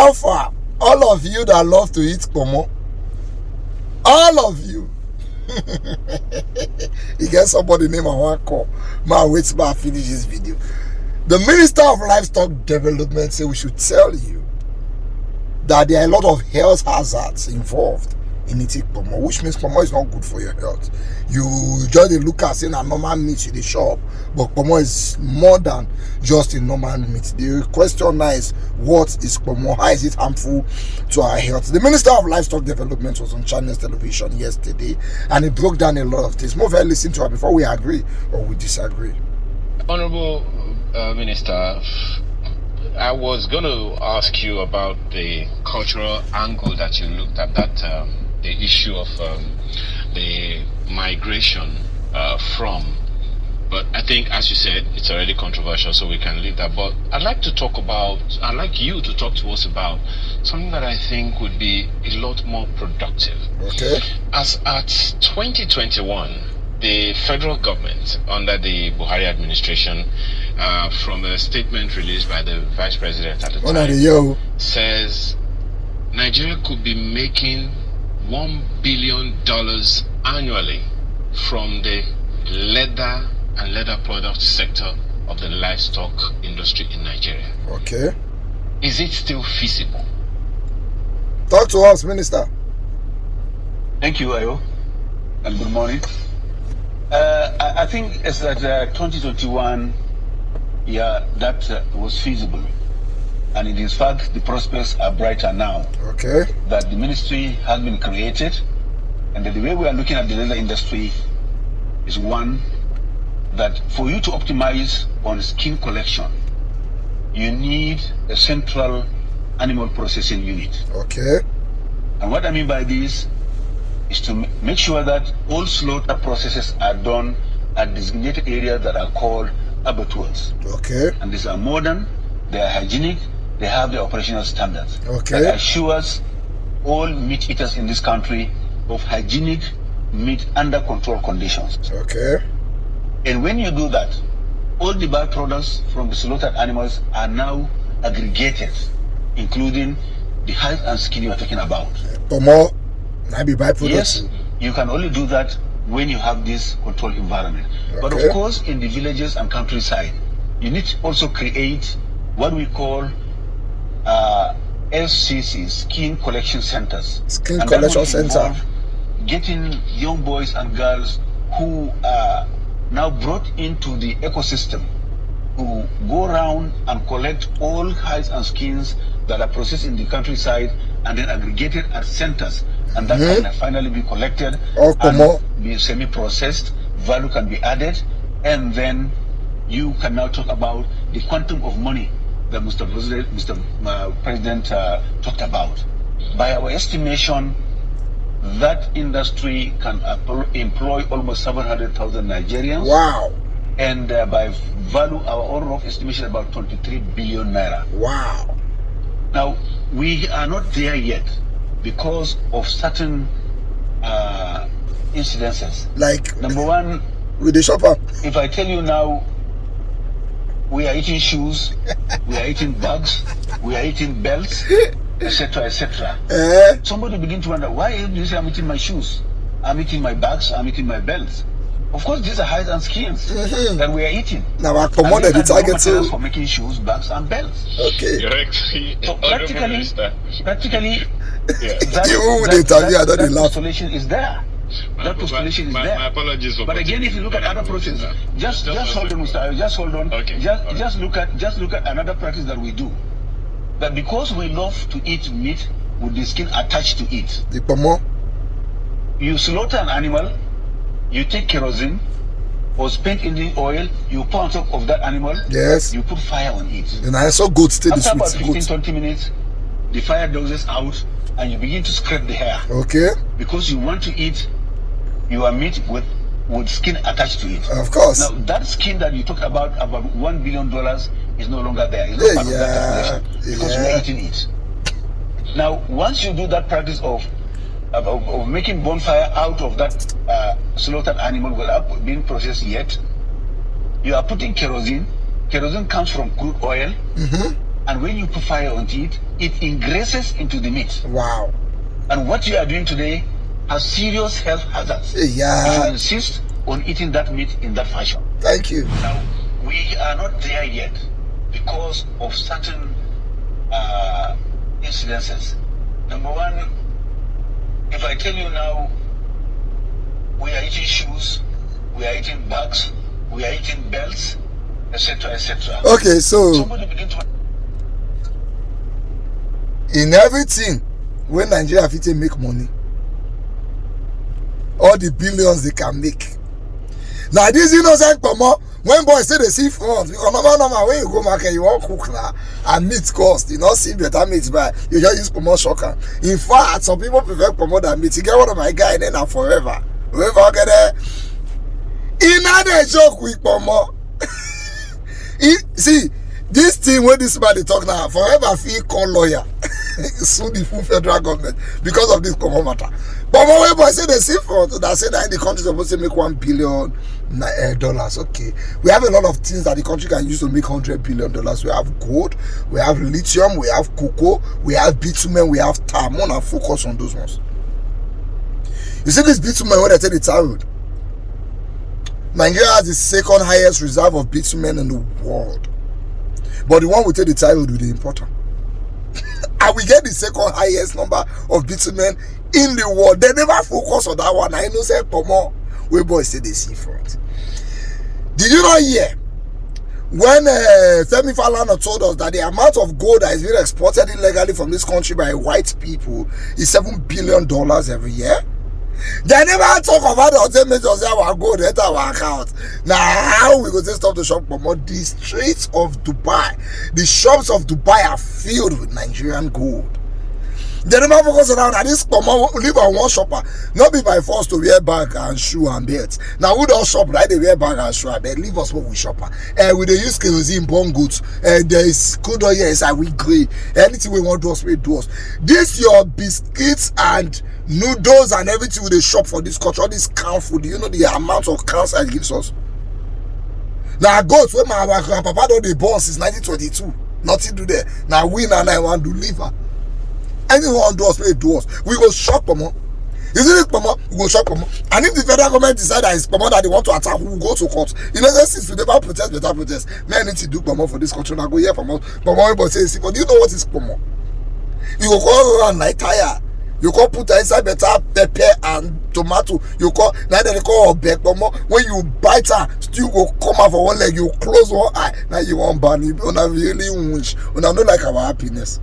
Alpha, all of you that love to eat Ponmo, all of you. You get somebody name I want call. Man, wait till I finish this video. The Minister of Livestock Development said we should tell you that there are a lot of health hazards involved in eating Ponmo, which means Ponmo is not good for your health. You just look at saying a normal meat in the shop, but Ponmo is more than just a normal meat. The question now is, what is Ponmo? How is it harmful to our health? The Minister of Livestock Development was on Channels Television yesterday, and he broke down a lot of things. More very listen to her before we agree or we disagree. Honorable Minister, I was going to ask you about the cultural angle that you looked at, that the issue of the migration from. But I think, as you said, it's already controversial, so we can leave that. But I'd like you to talk to us about something that I think would be a lot more productive. Okay. As at 2021, the federal government, under the Buhari administration, from a statement released by the vice president at the time, says Nigeria could be making $1 billion annually from the leather and leather products sector of the livestock industry in Nigeria. Okay. Is it still feasible? Talk to us, Minister. Thank you, Ayo, and good morning. I think it's that 2021, that was feasible. And in fact, the prospects are brighter now. Okay. That the ministry has been created, and that the way we are looking at the leather industry is one, that for you to optimize on skin collection, you need a central animal processing unit. Okay. And what I mean by this is to make sure that all slaughter processes are done at designated areas that are called abattoirs. Okay. And these are modern, they are hygienic, they have the operational standards. Okay. That assures all meat eaters in this country of hygienic meat under control conditions. Okay. And when you do that, all the byproducts from the slaughtered animals are now aggregated, including the hide and skin you are talking about. Ponmo, maybe byproducts. Yes, you can only do that when you have this controlled environment. Okay. But of course, in the villages and countryside, you need to also create what we call SCC, skin collection centers. Skin collection center. Getting young boys and girls who are now brought into the ecosystem, who go around and collect all hides and skins that are processed in the countryside and then aggregated at centers, and that can finally be collected and be semi-processed, value can be added, and then you can now talk about the quantum of money that Mr. President talked about. By our estimation, that industry can employ almost 700,000 Nigerians. Wow. And by value, our own rough estimation about 23 billion naira. Wow. Now, we are not there yet because of certain incidences. Like, number one, with the shopper. If I tell you now, we are eating shoes, we are eating bags, we are eating belts, etc., etc. Somebody begin to wonder, why do you say I'm eating my shoes? I'm eating my bags, I'm eating my belts. Of course, these are hides and skins that we are eating. Now, I commanded the target for making shoes, bags, and belts. Okay. You're actually so practically, that postulation is there. That postulation is there. My apologies for. But again, if you look at other processes, just hold on, Mr. Just hold on. Okay. Just look at another practice that we do. That because we love to eat meat with the skin attached to it. The Ponmo. You slaughter an animal, you take kerosene or spent engine oil, you pour on top of that animal. Yes. You put fire on it. And I saw goat stay after about 15-20 minutes, the fire dozes out and you begin to scrape the hair. Okay. Because you want to eat your meat with skin attached to it. Of course. Now that skin that you talked about $1 billion is no longer there. It's not part of that calculation because we are eating it. Now once you do that practice of making bonfire out of that slaughtered animal without being processed yet, you are putting kerosene. Kerosene comes from crude oil. and when you put fire on it, it ingresses into the meat. Wow. And what you are doing today has serious health hazards. Yeah. If you insist on eating that meat in that fashion. Thank you. Now, we are not there yet because of certain incidences. Number one, if I tell you now, we are eating shoes, we are eating bags, we are eating belts, etc., etc. Okay, so somebody begin to in everything, when Nigeria fit make money, all the billions they can make. Now this innocent Ponmo, when boys say they see front, because normal when you go market, you want cook now and meat cost. You not see better meat buy, you just use Ponmo shocker. In fact, some people prefer Ponmo than meat. You get one of my guy and then forever. Whoever get there, in a joke with Ponmo. See, this thing where this man they talk now, forever feel call lawyer. Sue the full federal government because of this Ponmo matter. But when boy say they see front, that say that the country is supposed to make $1 billion. Okay, we have a lot of things that the country can use to make $100 billion. We have gold, we have lithium, we have cocoa, we have bitumen, we have tar. I'm gonna focus on those ones. You see this bitumen when they take the tar road. Nigeria has the second highest reserve of bitumen in the world, but the one we take the tar road with the importer. And we get the second highest number of bitumen in the world. They never focus on that one. I know say Ponmo, where boys say they see front. Did you not hear when Femi Falana told us that the amount of gold that is being exported illegally from this country by white people is $7 billion every year? They never talk about the ultimate of our gold enter our account. Now how we go to stop the shop Ponmo? The streets of Dubai, the shops of Dubai are filled with Nigerian gold. They never focus on that. This Ponmo live on one shopper, not be by force to wear bag and shoe and belts. Now we don't shop right, they wear bag and shoe and belt. Leave us what we shopper. We they use kerosene bomb goods. There is good oil inside, we grey. Anything we want to us, we do us. This your biscuits and noodles and everything we they shop for this country, all this canned food. You know the amount of cancer it gives us. Now goats when my grandpapa don't they born since 1922. Nothing do there. Now we and I want to liver. Anyone do us, we do us. We go shop Ponmo. Isn't it Ponmo? We go shop Ponmo. And if the federal government decide that it's Ponmo that they want to attack, we will go to court. You know, since we never protest, better protest. Man, need to do Ponmo for this country. Now go here Ponmo. Ponmo says, but do you know what is Ponmo? You go around like tire. You can put inside better pepper and tomato. You call now they call back Ponmo. When you bite her, still go come out for one leg. You close one eye. Now you want ban. You don't really wish. You don't like our happiness.